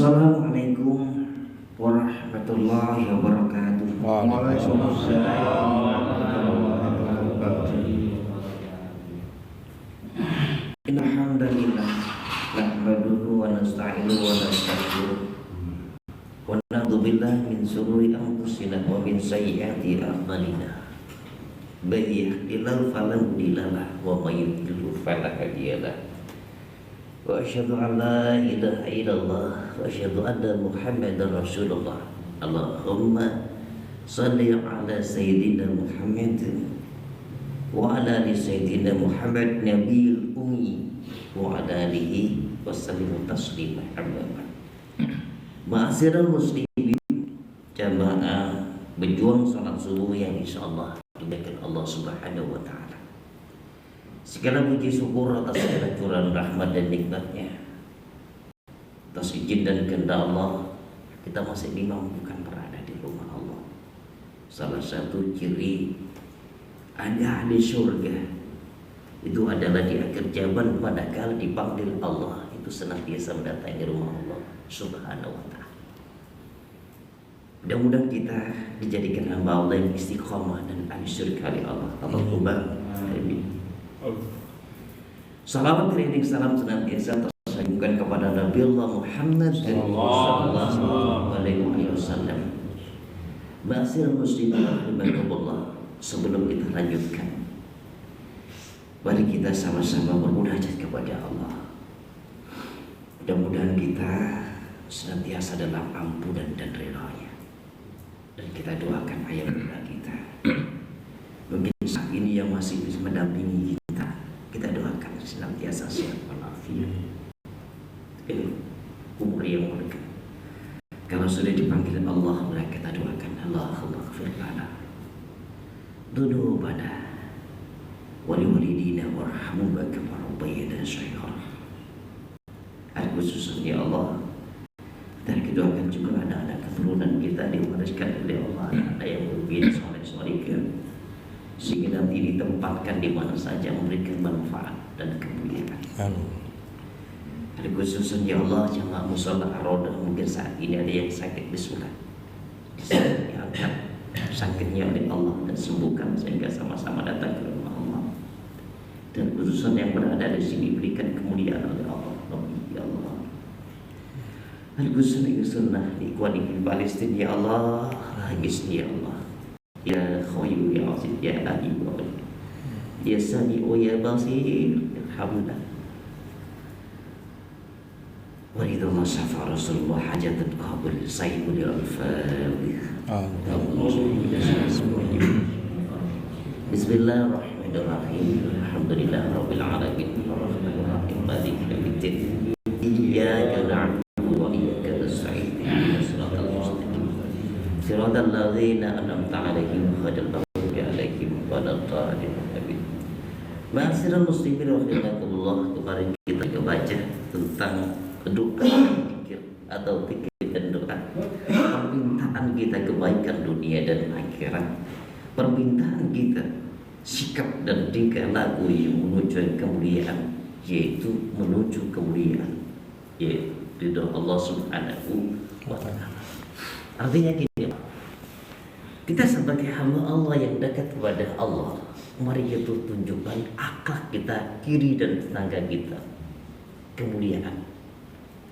Assalamualaikum warahmatullahi wabarakatuh. Waalaikumsalam warahmatullahi wabarakatuh. Innal hamdalillah nahmaduhu wa nasta'inuhu wa nastaghfiruh wa na'udzu billahi min shururi anfusina wa min sayyiati a'malina. May yahdihillahu fala mudilla lahu wa may yudlil fala hadiya lahu. Wa asyhadu an la ilaha illallah wa asyhadu anna Muhammadar Rasulullah. Allahumma shalli ala sayyidina Muhammad wa ala ali sayyidina Muhammad nabiyil ummi wa ala alihi wa sallim taslima. Amma ba'd. Ma'asyiral muslimin, jamaah berjuang salat subuh yang insyaallah dimuliakan Allah Subhanahu wa taala. Segala puji syukur atas segala curahan rahmat dan nikmatnya, atas izin dan kehendak Allah kita masih dimampukan berada di rumah Allah. Salah satu ciri ada ahli surga itu adalah di akhir zaman manakala dipanggil Allah itu senantiasa mendatangi rumah Allah Subhanahu wa taala. Mudah-mudahan kita dijadikan hamba Allah yang istiqomah dan ahli surga oleh Allah. Allahumma amin. Salawat dan salam senantiasa tersanjungkan kepada Nabi Allah Muhammad sallallahu alaihi wasallam. Ma'asyiral muslimin rahimakumullah, sebelum kita lanjutkan, mari kita sama-sama bermunajat kepada Allah. Mudah-mudahan kita senantiasa dalam ampunan dan ridha-Nya. Dan kita doakan ayah bunda kita. Mungkin saat ini yang masih bisa mendampingi kita doakan senantiasa sehat walafiat, umur yang berkah. Kalau sudah dipanggil Allah, maka kita doakan Allahumma ighfir lana dzunubana wa liwalidina warhamhuma kama rabbayana shaghira. Khususnya Allah, dan kita doakan juga anak-anak keturunan kita diwariskan oleh Allah, anak yang berbina soleh-solehah, sehingga nanti ditempatkan di mana saja memberikan manfaat dan kemuliaan. Ada khususnya Allah jamaah musalla Ar-Raudhah, mungkin saat ini ada yang sakit disunat, diangkat sakitnya oleh Allah dan sembuhkan sehingga sama-sama datang ke rumah Allah. Dan khususan yang berada di sini berikan kemuliaan oleh Allah. Ya Allah. Al-Qusna ikhwani fil Palestin, ya Allah, rahisni ya Allah. Ya Khayyu ya Aziz ya Alim ya Sami'u ya Basir, alhamdulillah. Waridullah syafa Rasulullah hajatan qabul sayyidul al-Fatihah. Bismillahirrahmanirrahim. Alhamdulillah rabbil alamin arrahmanir rahim maliki yaumiddin. Iyyaka na'budu wa iyyaka nasta'in. Ihdinas siratal mustaqim. Siratal ladzina an'amta 'alaihim ghairil maghdubi 'alaihim waladdallin. Ma'asyiral muslimin rahimakumullah, kemarin kita baca tentang doa zikir atau zikir dan doa. Permintaan kita kebaikan dunia dan akhirat. Permintaan kita sikap dan tingkah laku yang menuju kemuliaan, yaitu menuju kemuliaan, yaitu ridha Allah Subhanahu wa taala. Artinya gini, kita sebagai hamba Allah yang dekat kepada Allah, mari kita tunjukkan akhlak kita, kiri dan tetangga kita kemuliaan.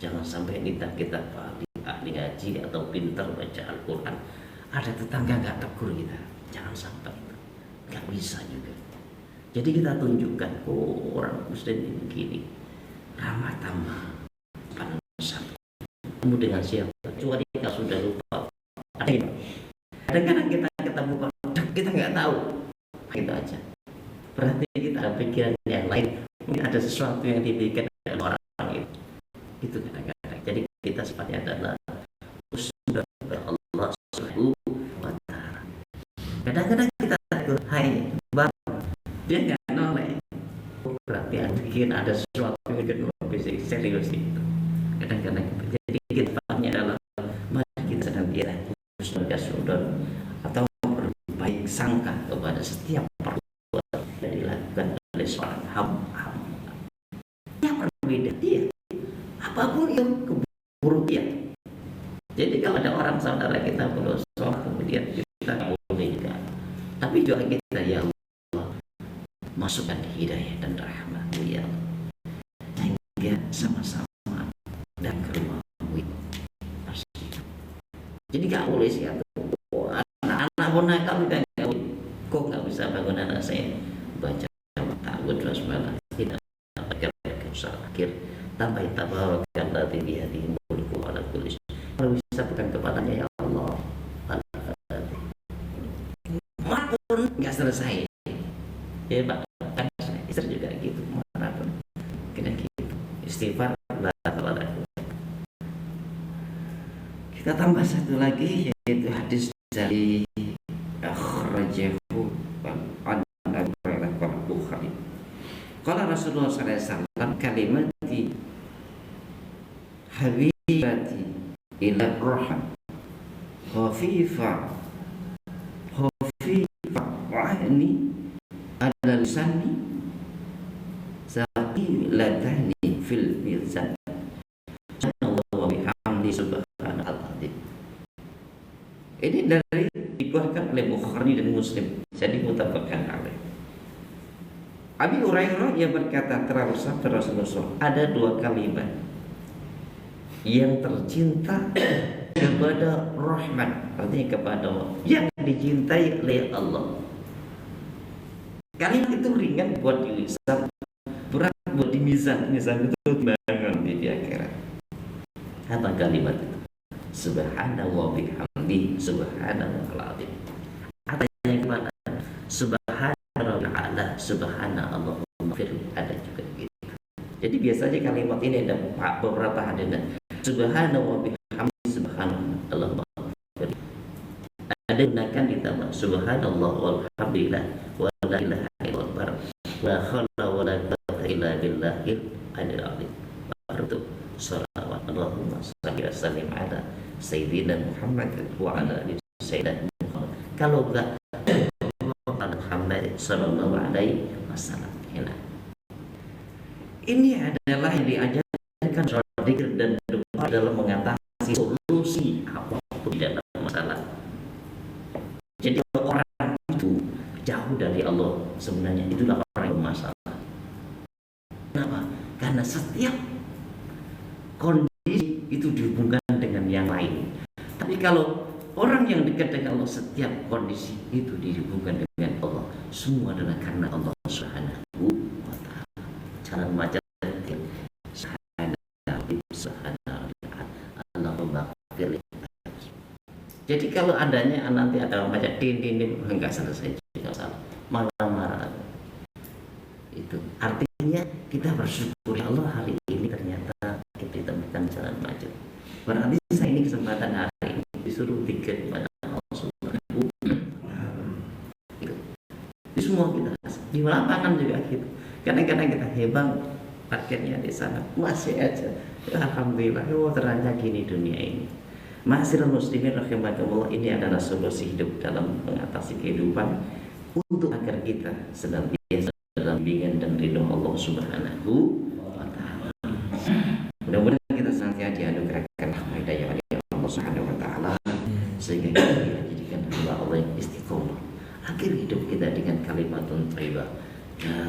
Jangan sampai kita ahli haji atau pintar baca Al-Quran, ada tetangga gak tegur kita, jangan sampai itu, gak bisa juga. Jadi kita tunjukkan, oh orang muslim ini begini, ramah tamah, satu. Kamu dengan siapa? Kecuali kalau sudah lupa. Kadang-kadang kita ketemu kita nggak tahu, itu aja. Berarti kita ada pikiran yang lain, mungkin ada sesuatu yang dipikirkan oleh orang itu. Itu kadang-kadang. Jadi kita sifatnya adalah sudah Allah Subhanahu wa taala. Kadang-kadang kita tegur, hai bang, dia nggak noleh. Berarti ada sesuatu yang kedua bisa serius itu. Kadang-kadang jadi kita sifatnya adalah mari kita senantiasa saudara atau berbaik sangka kepada setiap perbuatan yang dilakukan oleh seorang hamba yang berbeda dia, apapun yang keburukan Tapi doa kita, ya Allah, masukkan hidayah dan rahmat-Mu ya Allah, hingga sama-sama dan ke rumah-Mu. Jadi gak boleh sih anak-anak pun nakal kan, kok gak bisa bangun anak saya baca ta'awud basmalah, tidak dapat usaha akhir tambah tabarakan ladzi biyadihi mulku ala kulli syai'. Kalau bisa bukan kepadanya ya Allah, manapun nggak selesai ya Pak, kan istri juga gitu, manapun kena gitu istighfar. Kita tambah satu lagi, yaitu hadis dari akhrajahu an Abu Hurairah wa Bukhari. Qala Rasulullah sallallahu alaihi wasallam, kalimati habibati ila rahman khafifa wa'ani ala lisani saqilatani fil mizan. Subhanallah wa bihamdi subhanallah. Ini dari dikeluarkan oleh Bukhari dan Muslim, jadi muttafaqun alaih. Abi Hurairah yang berkata, telah bersabda Rasulullah, ada dua kalimat yang tercinta kepada Rahman, artinya kepada Allah, yang dicintai oleh Allah. Kalimat itu ringan buat di lisan, berat buat di mizan. Mizan itu timbangan di akhirat. Apa kalimat itu? Subhanallah bihamdi subhanallahil azim. Artinya gimana? Subhanallah, subhanallahumma fir, ada juga gitu. Jadi biasanya kalimat ini ada beberapa hadirat. Subhanallah bihamdi subhanallahumma fir. Ada gunakan ditambah subhanallah walhamdulillah wa la ilaha illallah wa la wala quwwata illa billahil aliyil azim. Baru itu salawat Allahumma shalli wa sallim ala sayyidina Muhammad wa ala ali sayyidina Muhammad. Kalau enggak Muhammad sallallahu alaihi wasallam. Ini adalah yang diajarkan zikir dan doa dalam mengatasi solusi apapun dalam masalah. Jadi orang itu jauh dari Allah, sebenarnya itulah orang yang bermasalah. Kenapa? Karena setiap kondisi itu dihubungkan dengan yang lain. Tapi kalau orang yang dekat dengan Allah, setiap kondisi itu dihubungkan dengan Allah, semua adalah karena Allah Subhanahu wa ta'ala. Cara membaca jadi kalau adanya nanti ada baca din enggak selesai juga salah, marah-marah. Itu artinya kita bersyukur ya Allah, hari ini ternyata kita ditemukan jalan maju. Berarti saya ini kesempatan hari ini disuruh zikir kepada Allah Subhanahu wa ta'ala. Di semua kita di lapangan juga gitu. Kadang-kadang kita hebat parkirnya di sana masih aja. Alhamdulillah, oh ternyata gini dunia ini. Ma'asyiral muslimin rahimakumullah, ini adalah solusi hidup dalam mengatasi kehidupan untuk agar kita senantiasa dalam bimbingan dan ridho Allah Subhanahu wa ta'ala. Mudah-mudahan kita senantiasa dianugerahkan rahmat hidayah oleh Allah Subhanahu wa ta'ala, sehingga kita dijadikan hamba Allah yang istiqomah. Akhir hidup kita dengan kalimatun thayyibah, la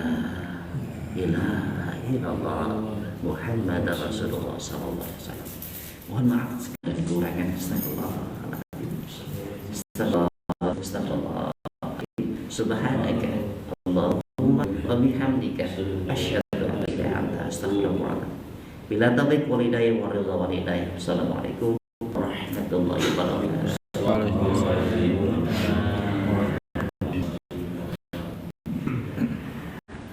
ilaha illallah Muhammadar Rasulullah sallallahu alaihi wasallam. Mohon maaf segala kekurangan. Astagfirullah. Subhanaka Allahumma wa bihamdika asyhadu an la ilaha illa anta astaghfiruka. Bila taufiq wal hidayah wa ridha wal hidayah. Assalamualaikum warahmatullahi wabarakatuh.